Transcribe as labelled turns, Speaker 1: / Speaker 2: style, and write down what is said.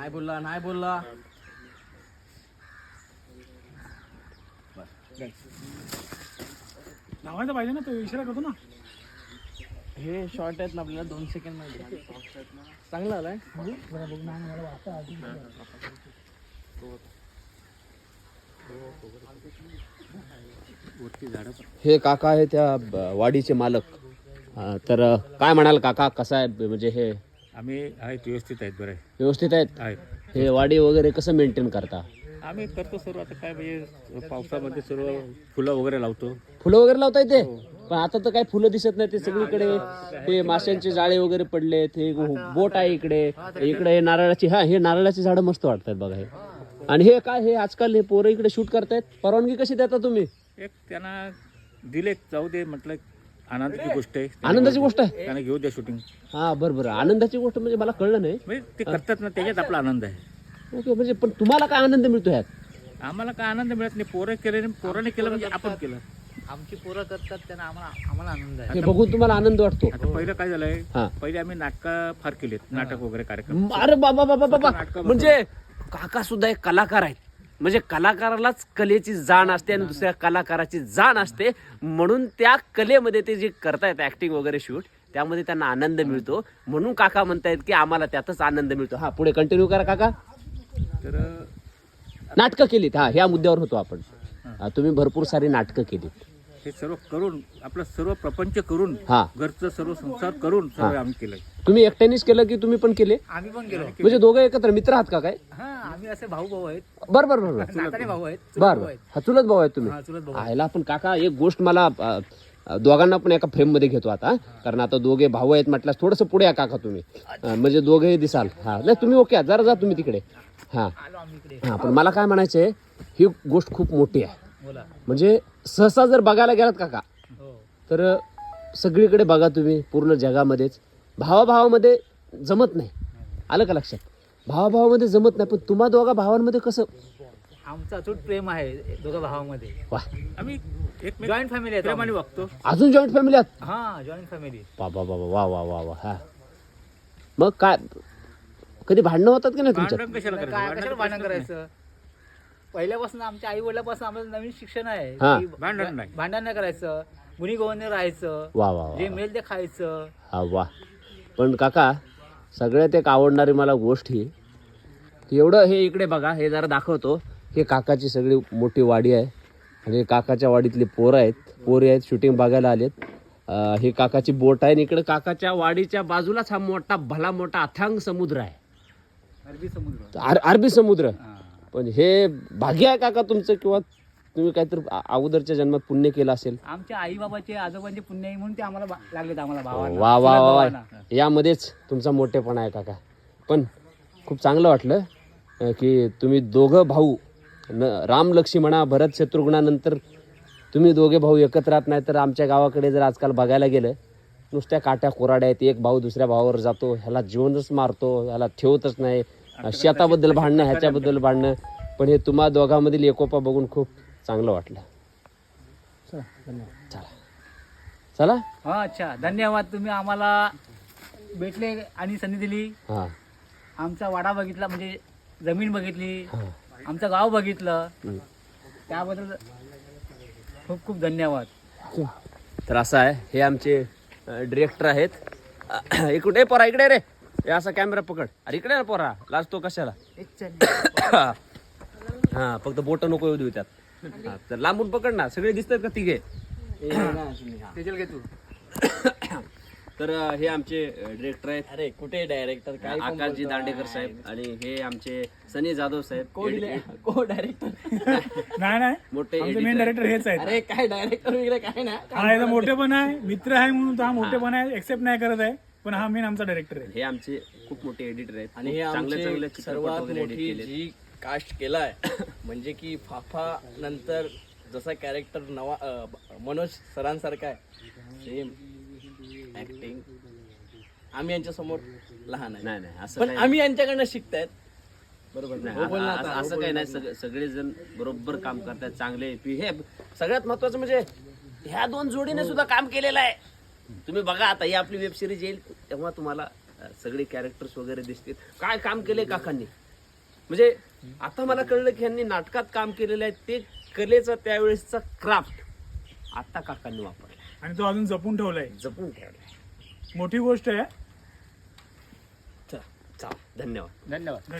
Speaker 1: नाही बोलला नाही बोलला.
Speaker 2: लावायचं पाहिजे ना, तो इशारा करतो ना.
Speaker 1: हे शॉर्ट आहेत ना आपल्याला 2 सेकंड मध्ये. चांगला आलाय.
Speaker 2: जरा बघ ना, मला वाटतं आधी
Speaker 3: हे काका आहे त्या वाडीचे मालक. तर काय म्हणाल काका, कसं आहे म्हणजे हे
Speaker 4: आम्ही आहेत व्यवस्थित आहेत. बरं
Speaker 3: व्यवस्थित आहेत?
Speaker 4: आहे.
Speaker 3: हे वाडी वगैरे कसं मेंटेन करता?
Speaker 4: आम्ही करतो सर्व. आता काय म्हणजे पावसामध्ये सर्व फुलं वगैरे लावतो.
Speaker 3: फुलं वगैरे लावता येते? पण आता तर काही फुलं दिसत नाही. ते सगळीकडे हे माशांचे जाळे वगैरे पडले. हे बोट आहे इकडे. इकडे हे नारळाची, हा हे नारळाची झाडं मस्त वाटतात बघा हे. आणि हे काय, हे आजकाल हे पोरं इकडे शूट करतायत. परवानगी कशी देता तुम्ही?
Speaker 4: एक त्यांना दिले, जाऊ दे म्हटलं. आनंदाची गोष्ट आहे.
Speaker 3: आनंदाची गोष्ट आहे.
Speaker 4: त्यांना घेऊ द्या शूटिंग.
Speaker 3: हा बरं. आनंदाची गोष्ट म्हणजे मला कळलं नाही.
Speaker 4: म्हणजे ते करतात ना, त्याच्यात आपला आनंद आहे.
Speaker 3: ओके, म्हणजे पण तुम्हाला काय आनंद मिळतो ह्यात?
Speaker 4: आम्हाला काय आनंद मिळत नाही. पोरं केले, पोराने केलं म्हणजे आपण केलं.
Speaker 1: आमची पोरं करतात त्यांना आम्हाला आनंद आहे.
Speaker 3: हे बघून तुम्हाला आनंद वाटतो?
Speaker 4: आता पहिलं काय झालंय,
Speaker 3: हा.
Speaker 4: पहिले आम्ही नाटकं फार केलेत. नाटक वगैरे कार्यक्रम.
Speaker 3: अरे बाबा बाबा बाबा, म्हणजे काका सुद्धा एक कलाकार आहेत. म्हणजे कलाकारालाच कलेची जाण असते आणि दुसऱ्या कलाकाराची जाण असते. म्हणून त्या कलेमध्ये ते जे करतायत ऍक्टिंग वगैरे शूट, त्यामध्ये त्यांना आनंद मिळतो. म्हणून काका म्हणतायत की आम्हाला त्यातच आनंद मिळतो. हा, पुढे कंटिन्यू करा काका.
Speaker 4: तर
Speaker 3: नाटकं केलीत, हा ह्या मुद्द्यावर होतो आपण. तुम्ही भरपूर सारी नाटकं केलीत.
Speaker 4: हे सर्व करून, आपलं सर्व प्रपंच करून,
Speaker 3: हा,
Speaker 4: घरचं सर्व संसार करून सर्व आम्ही केलंय.
Speaker 3: तुम्ही एकट्यानेच केलं की तुम्ही पण केले?
Speaker 1: आम्ही पण गेलो.
Speaker 3: म्हणजे दोघं एकत्र मित्र आहात का काय?
Speaker 1: हा, आम्ही असे भाऊ आहेत.
Speaker 3: बर बर बर बर
Speaker 1: नाताने भाऊ आहेत.
Speaker 3: बर बर. हा, चुलत भाऊ आहेत तुम्ही?
Speaker 1: हा, चुलत भाऊ.
Speaker 3: आयला पण काका, एक गोष्ट मला दोघांना पण एका फ्रेम मध्ये घेतो आता. कारण आता दोघे भाऊ आहेत म्हटल्यास थोडस पुढे या काका तुम्ही. म्हणजे दोघेही दिसाल. हा नाही, तुम्ही ओके आहात. जरा जा तुम्ही तिकडे. हा
Speaker 1: आलो आम्ही इकडे.
Speaker 3: हा, पण मला काय म्हणायचंय, ही गोष्ट खूप मोठी आहे.
Speaker 1: बोला.
Speaker 3: म्हणजे सहसा जर बघायला गेलात काका,
Speaker 1: हो.
Speaker 3: तर सगळीकडे बघा तुम्ही, पूर्ण जगामध्येच भावाभावामध्ये जमत नाही. आलं का लक्षात? भावाभावामध्ये जमत नाही. पण तुम्हा दोघा भावांमध्ये कसं?
Speaker 1: आमचं अचूक प्रेम आहे दोघं भावामध्ये.
Speaker 3: वा,
Speaker 4: आम्ही एक
Speaker 1: जॉईंट फॅमिली आहे.
Speaker 4: प्रेमाने वागतो.
Speaker 3: अजून जॉईंट फॅमिली आहात?
Speaker 1: हा, जॉईंट फॅमिली.
Speaker 3: बाबा बाबा, वा वा वा वा. हा, मग काय कधी भांडणं होतात की नाही तुमच्यात?
Speaker 4: भांडण कशाला
Speaker 1: काय
Speaker 4: करायचं?
Speaker 1: कशाला भांडण करायचं? पहिल्यापासून आमच्या आई वडिलांपासून आम्हाला नवीन शिक्षण आहे
Speaker 3: हा.
Speaker 1: की
Speaker 4: भांडण नाही.
Speaker 1: भांडण नाही करायचं. गुणी गोवणे राहायचं.
Speaker 3: वा वा वा.
Speaker 1: जे मिळेल ते खायचं.
Speaker 3: हा वा. पण काका, सगळ्यात एक आवडणारी मला गोष्ट ही की एवढं हे इकडे बघा, हे जरा दाखवतो. हे काकाची सगळी मोठी वाडी आहे. आणि काकाच्या वाडीतली पोरं आहेत, पोरी आहेत, शूटिंग बघायला आलेत. हे काकाची बोट आहे. आणि इकडे काकाच्या वाडीच्या बाजूलाच हा मोठा भला मोठा अथांग समुद्र आहे.
Speaker 1: अरबी समुद्र.
Speaker 3: अरबी समुद्र. पण हे भाग्य आहे काका तुमचं, किंवा तुम्ही काहीतरी अगोदरच्या जन्मात पुण्य केलं असेल.
Speaker 1: आमच्या आई बाबाचे आजोबांचे पुण्य आहे म्हणून ते आम्हाला लागलेत, आम्हाला भावांना.
Speaker 3: वा वा वा वा.
Speaker 1: भावांना.
Speaker 3: यामध्येच तुमचा मोठेपणा आहे काका. पण खूप चांगलं वाटलं की तुम्ही दोघं भाऊ, राम लक्ष्मणा भरत शत्रुघ्नानंतर तुम्ही दोघे भाऊ एकत्र राहत नाही. तर आमच्या गावाकडे जर आजकाल बघायला गेलं, नुसत्या काट्या कोराड्या आहेत. एक भाऊ दुसऱ्या भावावर जातो, ह्याला जीवनच मारतो, ह्याला ठेवतच नाही. शेताबद्दल भांडणं, ह्याच्याबद्दल भांडणं. पण हे तुम्हा दोघांमधील एकोपा बघून खूप चांगलं वाटलं. चला चला.
Speaker 1: हा, अच्छा, धन्यवाद. तुम्ही आम्हाला भेटले आणि संधी दिली.
Speaker 3: हां
Speaker 1: आमचा वाडा बघितला, म्हणजे जमीन बघितली,
Speaker 3: हां.
Speaker 1: आमचं गाव बघितलं.
Speaker 3: हं.
Speaker 1: त्याबद्दल खूप खूप धन्यवाद.
Speaker 3: तर असं आहे, हे आमचे डिरेक्टर आहेत. इकडे पोरा, इकडे रे. हे असा कॅमेरा पकड. अरे इकडे ना पोरा, लाजतो कशाला? हा, फक्त बोट नको येऊ देऊ त्यात. हा, तर लांबून पकड ना. सगळे दिसतात का तिघे?
Speaker 1: तेजल घे तू.
Speaker 3: तर हे आमचे डिरेक्टर आहेत.
Speaker 1: अरे कुठे डायरेक्टर? काय
Speaker 3: आकाशजी दांडेकर साहेब. आणि हे आमचे सनी जाधव साहेब,
Speaker 1: को डायरेक्टर?
Speaker 2: नाही नाही,
Speaker 3: मोठे
Speaker 2: आमचे
Speaker 3: editor
Speaker 2: मेन डायरेक्टर हेच आहेत.
Speaker 1: अरे काय डायरेक्टर वगैरे काय ना.
Speaker 2: हा याचा मोठेपण आहे, मित्र आहे म्हणून तो हा मोठेपण आहे, एक्सेप्ट नाही करत आहे. पण हा मेन आमचा डायरेक्टर आहे.
Speaker 3: हे आमचे खूप मोठे एडिटर आहेत.
Speaker 5: आणि हे
Speaker 3: खूप चांगले चांगले
Speaker 5: आमचे
Speaker 3: चित्रपट
Speaker 5: सर्वात
Speaker 3: वगैरे edit
Speaker 5: मोठी
Speaker 3: केलेत.
Speaker 5: जी कास्ट केलाय म्हणजे की फाफा नंतर जसा कॅरेक्टर नवा मनोज सरांसारखा आहे सेम ऍक्टिंग. आम्ही यांच्या समोर लहान आहे,
Speaker 3: नाही नाही, असं
Speaker 5: पण
Speaker 3: काही
Speaker 5: आम्ही यांच्याकडनं शिकतायत. बरोबर
Speaker 3: नाही.
Speaker 5: हो, बोल ना
Speaker 3: असं-
Speaker 5: आता,
Speaker 3: असं काही नाही. सगळेजण बरोबर काम करतात, चांगले. हे सगळ्यात महत्वाचं म्हणजे ह्या दोन जोडीने सुद्धा काम केलेलं आहे. तुम्ही बघा, आता ही आपली वेब सिरीज येईल तेव्हा तुम्हाला सगळे कॅरेक्टर्स वगैरे दिसतील. काय काम केले काकांनी. म्हणजे आता मला कळलं की यांनी नाटकात काम केलेलं आहे ते कलेचा त्यावेळेसचा क्राफ्ट आता काकांनी वापरला,
Speaker 2: आणि तो अजून जपून ठेवलाय,
Speaker 3: जपून ठेवलाय.
Speaker 2: मोठी गोष्ट आहे.
Speaker 3: चला, धन्यवाद.
Speaker 4: धन्यवाद.